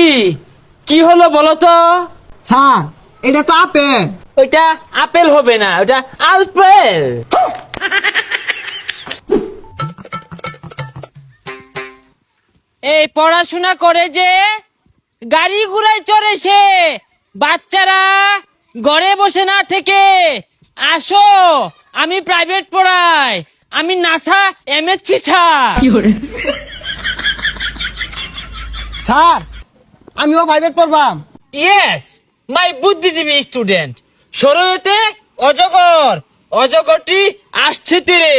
ই কি হলো বলো তো? স্যার এটা তো আপেল। ওইটা আপেল হবে না, ওটা আলপেল। এই পড়াশোনা করে যে গাড়ি ঘোড়ায় চড়ে সে, বাচ্চারা ঘরে বসে না থেকে আসো, আমি প্রাইভেট পড়াই, আমি নাসা এমএসসি স্যার। স্যার আমিও প্রাইভেট পড়বাম। ইয়েস, মাই বুদ্ধিজীবী স্টুডেন্ট। শরীয়তে অজগর, অজগরটি আসছে তেরে,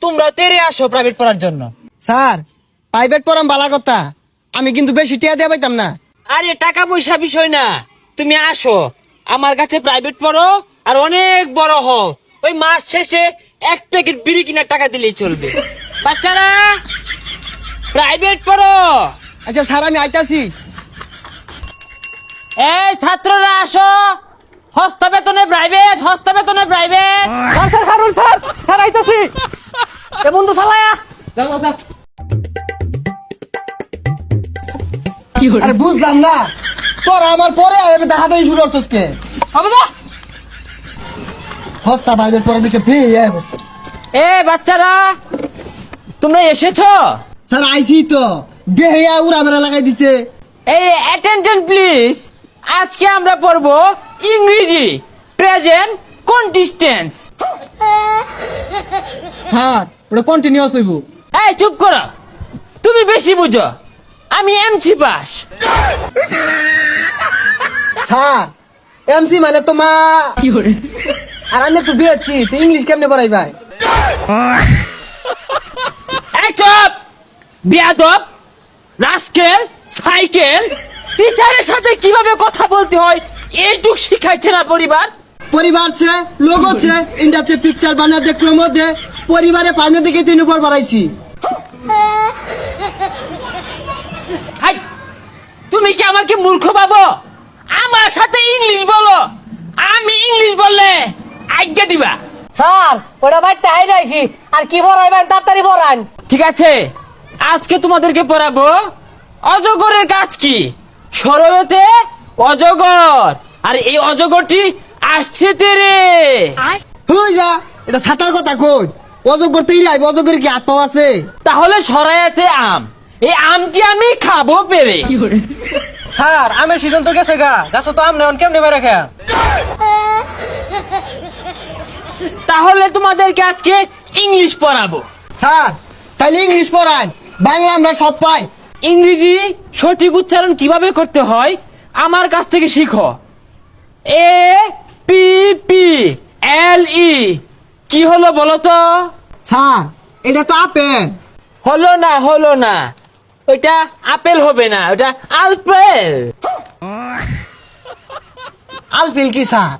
তোমরা তেরে আসো প্রাইভেট পড়ার জন্য। স্যার প্রাইভেট পড়াম বালা কথা, আমি কিন্তু বেশি টিয়া দিয়ে পাইতাম না। আরে টাকা পয়সা বিষয় না, তুমি আসো আমার কাছে প্রাইভেট পড়ো আর অনেক বড় হও, ওই মাস শেষে এক প্যাকেট বিড়ি কিনার টাকা দিলেই চলবে। বাচ্চারা প্রাইভেট পড়ো। আচ্ছা স্যার আমি আইতাছি। এই ছাত্ররা আসো, হস্তা বেতনে প্রাইভেট, হস্তা বেতনে private. Sir Harun sir, sir আইতাছি। এ বন্ধু চালায়া। আরে বুঝলাম না, তোর আমার পরে আমি দেখাতেই শুরু করছিস কে? হবে না হস্তা প্রাইভেট পড়া দিকে ফ্রি। এ বাচ্চারা তোমরা এসেছো? স্যার আইছি তো, বেহিয়া উড়া মেরা লাগাই দিছে। এই অ্যাটেনশন প্লিজ, আজকে আমরা পড়বো ইংরেজি প্রেজেন্ট কন্টিস্টেন্স। স্যার ওটা কন্টিনিউয়াস হইব। এই চুপ করো, তুমি বেশি বুঝো, আমি এমসি পাস। স্যার এমসি মানে তো মা, আর আমি তো বিয়েছি, তো ইংলিশ কেমনে পড়াই ভাই? এই চুপ বিয়াদব, রাস্কেল, সাইকেল, টিচারের সাথে কিভাবে কথা বলতে হয় এইটুক শিখাইছে না পরিবার? পরিবার ছে, লোক আছে, ইন্ডাস্ট্রি পিকচার বানা দে, ক্রমো দে, পরিবারে পাইনে দেখে তিন উপর বাড়াইছি। হাই, তুমি কি আমাকে মূর্খ ভাবো? আমার সাথে ইংলিশ বলো, আমি ইংলিশ বললে আজ্ঞা দিবা? স্যার ওটা বাইতে হাইরাইছি, আর কি পড়াইবেন তাড়াতাড়ি পড়ান। ঠিক আছে, আজকে তোমাদেরকে পড়াবো অজগরের কাজ কি। শরয়তে অজগর, আর এই অজগরটি আসছে তেরে। হই যা, এটা ছাতার কথা কই, অজগর তৈরি আইব, অজগর কি হাত পাও আছে? তাহলে সরাইতে আম, এই আমটি আমি খাবো পেরে। স্যার আমের সিজন তো গেছে গা, গাছ তো আম নেন কেমনে বাইরে খেয়া। তাহলে তোমাদেরকে আজকে ইংলিশ পড়াবো। স্যার তাইলে ইংলিশ পড়ান, বাংলা আমরা সব পাই। ইংরেজি সঠিক উচ্চারণ কিভাবে করতে হয় আমার কাছ থেকে শিখো। এ পি পি এল ই কি হলো বলো তো? স্যার এটা তো আপেল। হলো না, হলো না, ওইটা আপেল হবে না, ওটা আলপেল। আলপেল কি স্যার?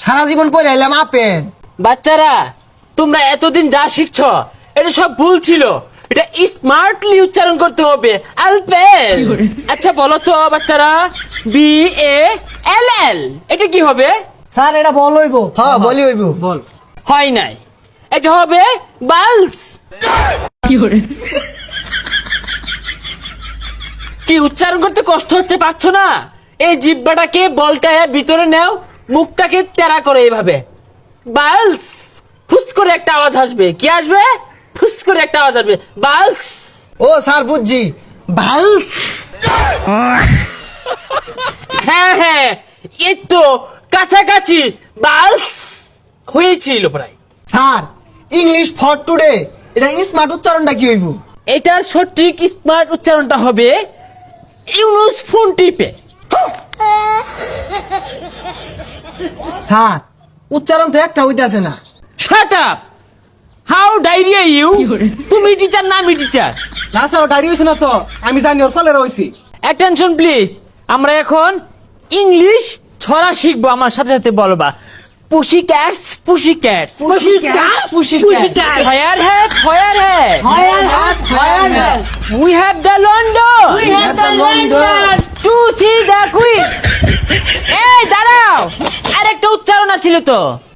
সারা জীবন পড়ে আইলাম আপেল। বাচ্চারা তোমরা এতদিন যা শিখছ এটা সব ভুল ছিল, এটা স্মার্টলি উচ্চারণ করতে হবে, আলপেল। আচ্ছা বলো তো বাচ্চারা, বি এ এল এল এটা কি হবে? স্যার এটা বল হইব। হ্যাঁ বলি হইব। বল হয় নাই, এটা হবে বালস। কি উচ্চারণ করতে কষ্ট হচ্ছে, পাচ্ছ না? এই জিহ্বাটাকে বলটা ভিতরে নেও, মুখটাকে তেরা করে এইভাবে, বালস। ফুস করে একটা আওয়াজ আসবে, কি আসবে? ফুস করে একটা আওয়াজ আসবে, বালস। ও স্যার বুঝছি, ভাল। হ্যাঁ হ্যাঁ, এই তো কাছাকাছি, বালস হয়েছিল প্রায়। স্যার ইংলিশ ফর টুডে, এটা স্মার্ট উচ্চারণটা কি হইব? এটার সঠিক স্মার্ট উচ্চারণটা হবে ইউনুস ফোন টিপে। স্যার উচ্চারণ তো একটা হইতাছে না। Shut up, how diarrhoea you? তুমি টিচার না আমি টিচার? না স্যার ডায়রি হইছে না তো, আমি জানি ওর কলেরা হইছি। অ্যাটেনশন প্লিজ, আমরা এখন ইংলিশ ছড়া শিখবো, আমার সাথে সাথে বলবা। Pussy cats, pussy cats, Pussycats, pussycats. Fire hat, fire hat, Fire hat, fire hat. We have the London, We have the London. To see the queen. এই দাঁড়াও, আরেকটা উচ্চারণ আছিল তো।